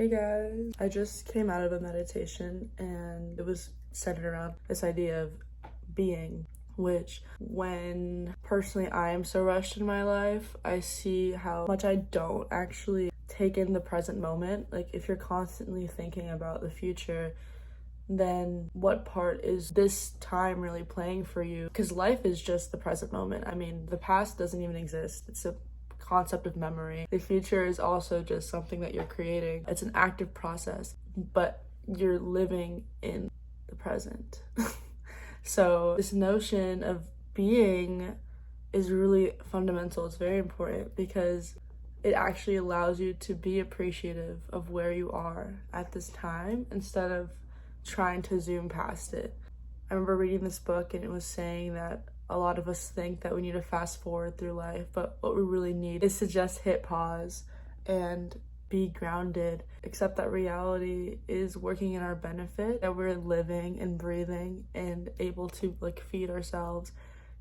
Hey guys, I just came out of a meditation and it was centered around this idea of being, which when personally I am so rushed in my life, I see how much I don't actually take in the present moment. Like if you're constantly thinking about the future, then what part is this time really playing for you? Because life is just the present moment. I mean, the past doesn't even exist. It's a concept of memory. The future is also just something that you're creating. It's an active process, but you're living in the present. So this notion of being is really fundamental. It's very important because it actually allows you to be appreciative of where you are at this time instead of trying to zoom past it. I remember reading this book and it was saying that a lot of us think that we need to fast forward through life, but what we really need is to just hit pause and be grounded, accept that reality is working in our benefit, that we're living and breathing and able to feed ourselves,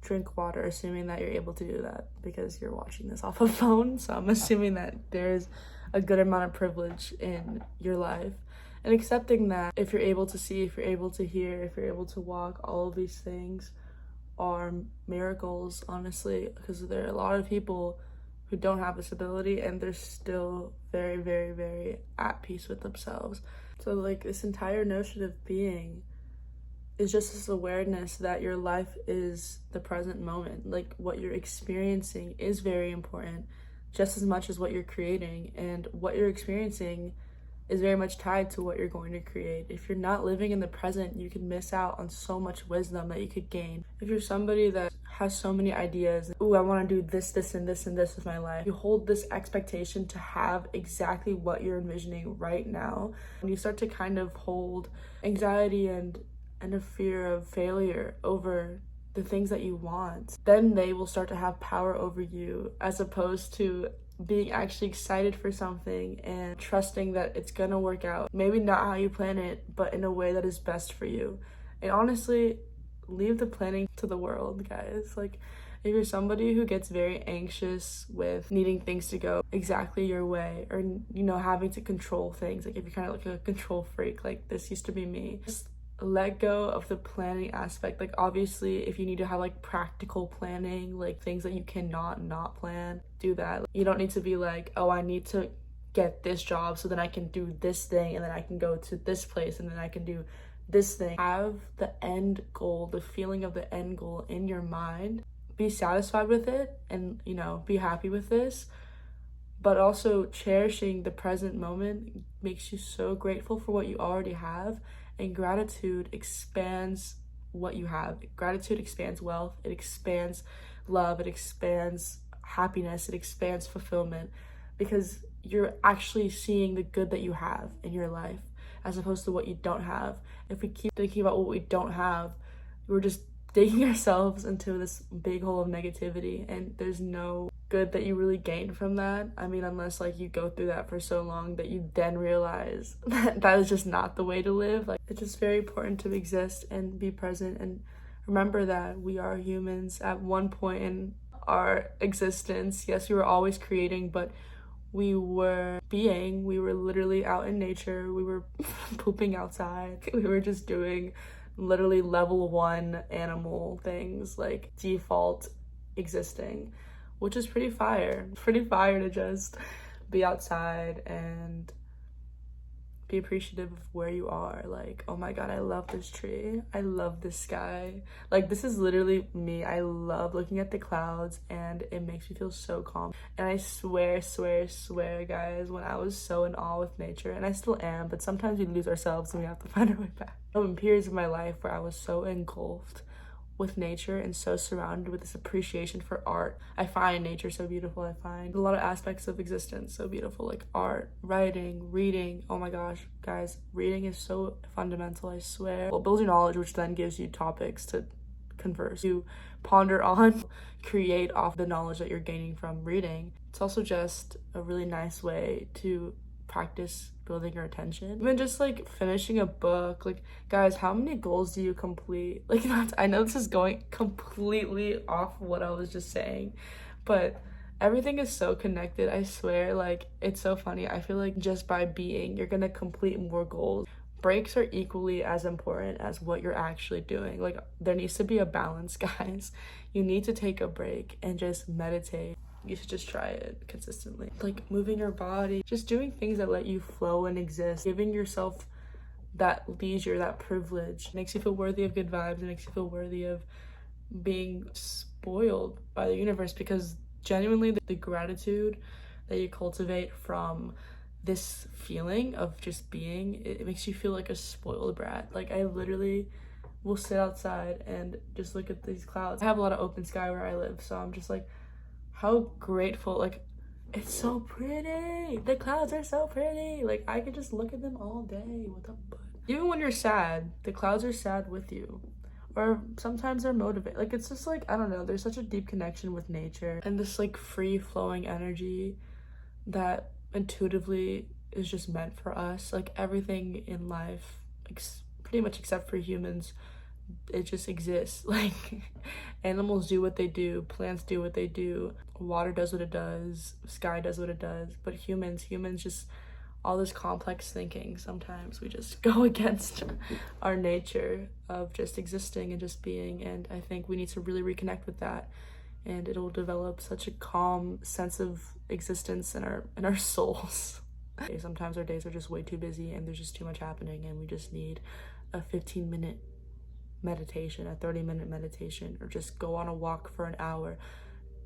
drink water, assuming that you're able to do that because you're watching this off a phone. So I'm assuming that there's a good amount of privilege in your life. And accepting that if you're able to see, if you're able to hear, if you're able to walk, all of these things are miracles, honestly, because there are a lot of people who don't have this ability and they're still very, very, very at peace with themselves. So this entire notion of being is just this awareness that your life is the present moment. What you're experiencing is very important, just as much as what you're creating, and what you're experiencing is very much tied to what you're going to create. If you're not living in the present, you can miss out on so much wisdom that you could gain. If you're somebody that has so many ideas, ooh, I want to do this, this, and this, and this with my life, you hold this expectation to have exactly what you're envisioning right now, and you start to kind of hold anxiety and a fear of failure over the things that you want, then they will start to have power over you, as opposed to being actually excited for something and trusting that it's gonna work out. Maybe not how you plan it, but in a way that is best for you. And honestly, leave the planning to the world, guys. If you're somebody who gets very anxious with needing things to go exactly your way, or having to control things, if you're kind of a control freak, this used to be me, just let go of the planning aspect. Obviously, if you need to have practical planning, things that you cannot not plan, do that. You don't need to be oh, I need to get this job so then I can do this thing, and then I can go to this place, and then I can do this thing. Have the end goal, the feeling of the end goal in your mind. Be satisfied with it and be happy with this, but also cherishing the present moment makes you so grateful for what you already have. And gratitude expands what you have. Gratitude expands wealth, it expands love, it expands happiness, it expands fulfillment, because you're actually seeing the good that you have in your life as opposed to what you don't have. If we keep thinking about what we don't have, we're just digging ourselves into this big hole of negativity, and there's no good that you really gain from that. I mean, unless you go through that for so long that you then realize that that is just not the way to live. It's just very important to exist and be present and remember that we are humans. At one point in our existence, yes, we were always creating, but we were being. We were literally out in nature, we were pooping outside, we were just doing literally level 1 animal things, default existing, which is pretty fire to just be outside and be appreciative of where you are. Oh my god, I love this tree, I love this sky. This is literally me. I love looking at the clouds and it makes me feel so calm. And I swear guys, when I was so in awe with nature, and I still am, but sometimes we lose ourselves and we have to find our way back. In periods of my life where I was so engulfed with nature and so surrounded with this appreciation for art. I find nature so beautiful. I find a lot of aspects of existence so beautiful, art, writing, reading. Oh my gosh, guys, reading is so fundamental, I swear. Well, it builds your knowledge, which then gives you topics to converse, to ponder on, create off the knowledge that you're gaining from reading. It's also just a really nice way to practice building your attention. Even just finishing a book. Guys, how many goals do you complete? I know this is going completely off what I was just saying, but Everything is so connected, I swear. Like, it's so funny. I feel like just by being, you're gonna complete more goals. Breaks are equally as important as what you're actually doing. Like, there needs to be a balance, guys. You need to take a break and just meditate. You should just try it consistently. Like, moving your body, just doing things that let you flow and exist, giving yourself that leisure, that privilege. It makes you feel worthy of good vibes. It makes you feel worthy of being spoiled by the universe, because genuinely the gratitude that you cultivate from this feeling of just being, it makes you feel like a spoiled brat. Like, I literally will sit outside and just look at these clouds. I have a lot of open sky where I live, so I'm just like, how grateful. Like, it's so pretty. The clouds are so pretty. Like, I could just look at them all day with a bud. Even when you're sad, the clouds are sad with you. Or sometimes they're motivated. Like, it's just like, I don't know, there's such a deep connection with nature and this like free flowing energy that intuitively is just meant for us. Like, everything in life, pretty much except for humans, it just exists. Like, animals do what they do, plants do what they do, water does what it does, sky does what it does, but humans just, all this complex thinking, sometimes we just go against our nature of just existing and just being. And I think we need to really reconnect with that, and it'll develop such a calm sense of existence in our souls. Sometimes our days are just way too busy and there's just too much happening, and we just need a 15-minute meditation, a 30-minute meditation, or just go on a walk for an hour.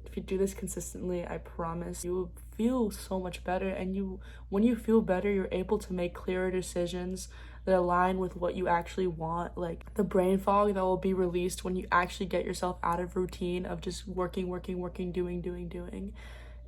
If you do this consistently, I promise you will feel so much better. And when you feel better, you're able to make clearer decisions that align with what you actually want. Like, the brain fog that will be released when you actually get yourself out of routine of just working, doing.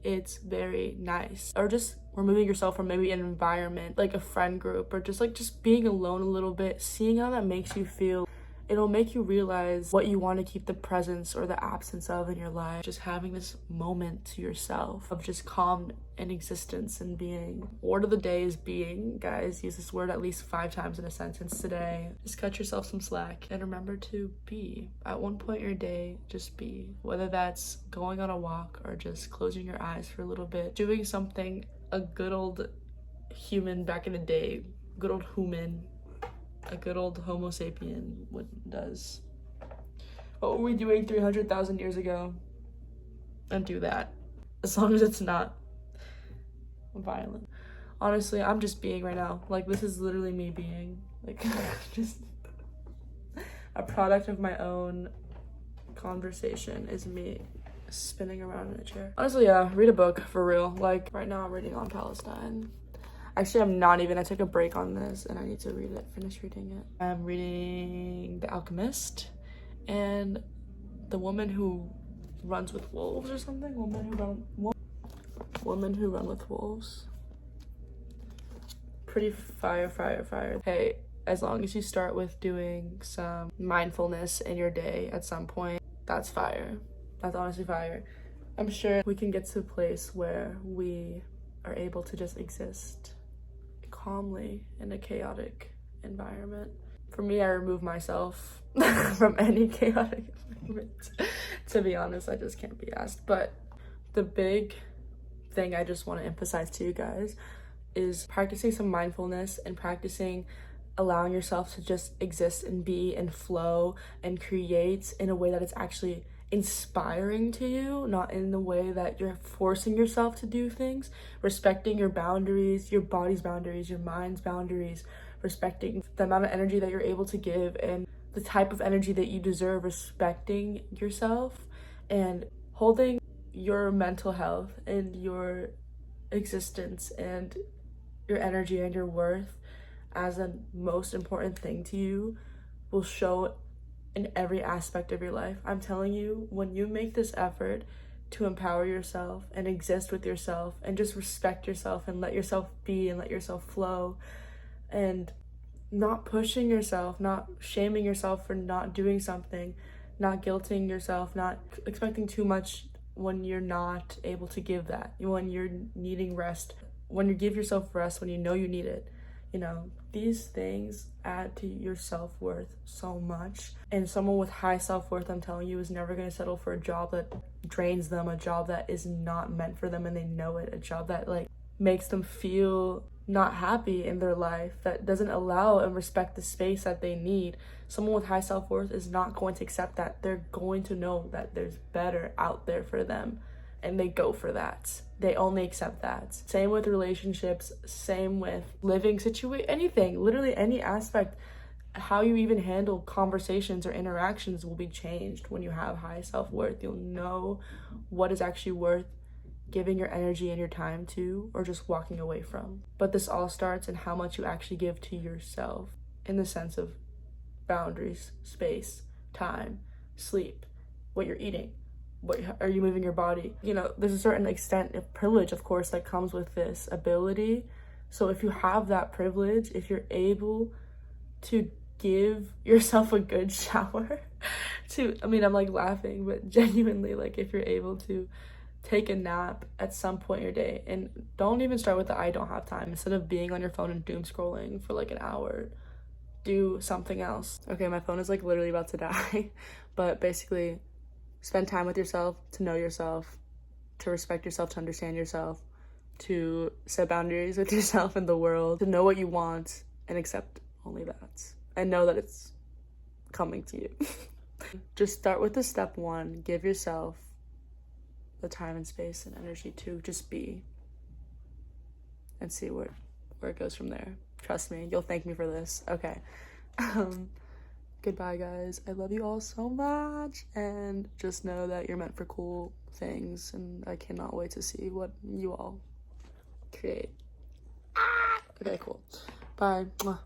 It's very nice. Or just removing yourself from maybe an environment, like a friend group, or just being alone a little bit, seeing how that makes you feel. It'll make you realize what you want to keep the presence or the absence of in your life. Just having this moment to yourself of just calm and existence and being. Word of the day is being, guys. Use this word at least 5 times in a sentence today. Just cut yourself some slack and remember to be. At one point in your day, just be. Whether that's going on a walk or just closing your eyes for a little bit. Doing something a good old human back in the day, good old human, a good old Homo sapien does. What were we doing 300,000 years ago? And do that. As long as it's not violent. Honestly, I'm just being right now. Like, this is literally me being. Like, just a product of my own conversation is me spinning around in a chair. Honestly, yeah, read a book, for real. Like, right now I'm reading on Palestine. Actually, I'm not even. I took a break on this and I need to finish reading it. I'm reading The Alchemist and The Woman Who Runs with Wolves or something. Women Who Run with Wolves. Pretty fire. Hey, as long as you start with doing some mindfulness in your day at some point, that's fire. That's honestly fire. I'm sure we can get to a place where we are able to just exist calmly in a chaotic environment. For me, I remove myself from any chaotic environment. To be honest, I just can't be asked. But the big thing I just want to emphasize to you guys is practicing some mindfulness and practicing allowing yourself to just exist and be and flow and create in a way that it's actually inspiring to you, not in the way that you're forcing yourself to do things. Respecting your boundaries, your body's boundaries, your mind's boundaries, respecting the amount of energy that you're able to give and the type of energy that you deserve, respecting yourself and holding your mental health and your existence and your energy and your worth as the most important thing to you will show in every aspect of your life. I'm telling you, when you make this effort to empower yourself and exist with yourself and just respect yourself and let yourself be and let yourself flow and not pushing yourself, not shaming yourself for not doing something, not guilting yourself, not expecting too much when you're not able to give that, when you're needing rest, when you give yourself rest, when you know you need it. You know, these things add to your self-worth so much. And someone with high self-worth, I'm telling you, is never going to settle for a job that drains them, a job that is not meant for them and they know it, a job that like makes them feel not happy in their life, that doesn't allow and respect the space that they need. Someone with high self-worth is not going to accept that. They're going to know that there's better out there for them, and they go for that. They only accept that. Same with relationships, same with living anything, literally any aspect. How you even handle conversations or interactions will be changed when you have high self-worth. You'll know what is actually worth giving your energy and your time to, or just walking away from. But this all starts in how much you actually give to yourself, in the sense of boundaries, space, time, sleep, what you're eating, what are you moving your body. You know, there's a certain extent of privilege, of course, that comes with this ability. So if you have that privilege, if you're able to give yourself a good shower, I'm like laughing, but genuinely, like if you're able to take a nap at some point in your day, and don't even start with the I don't have time. Instead of being on your phone and doom scrolling for like an hour, do something else. Okay, my phone is like literally about to die, but basically spend time with yourself, to know yourself, to respect yourself, to understand yourself, to set boundaries with yourself and the world, to know what you want and accept only that, and know that it's coming to you. Just start with the step one. Give yourself the time and space and energy to just be, and see where it goes from there. Trust me, you'll thank me for this. Okay. Goodbye, guys. I love you all so much, and just know that you're meant for cool things, and I cannot wait to see what you all create. Okay, cool. Bye. Mwah.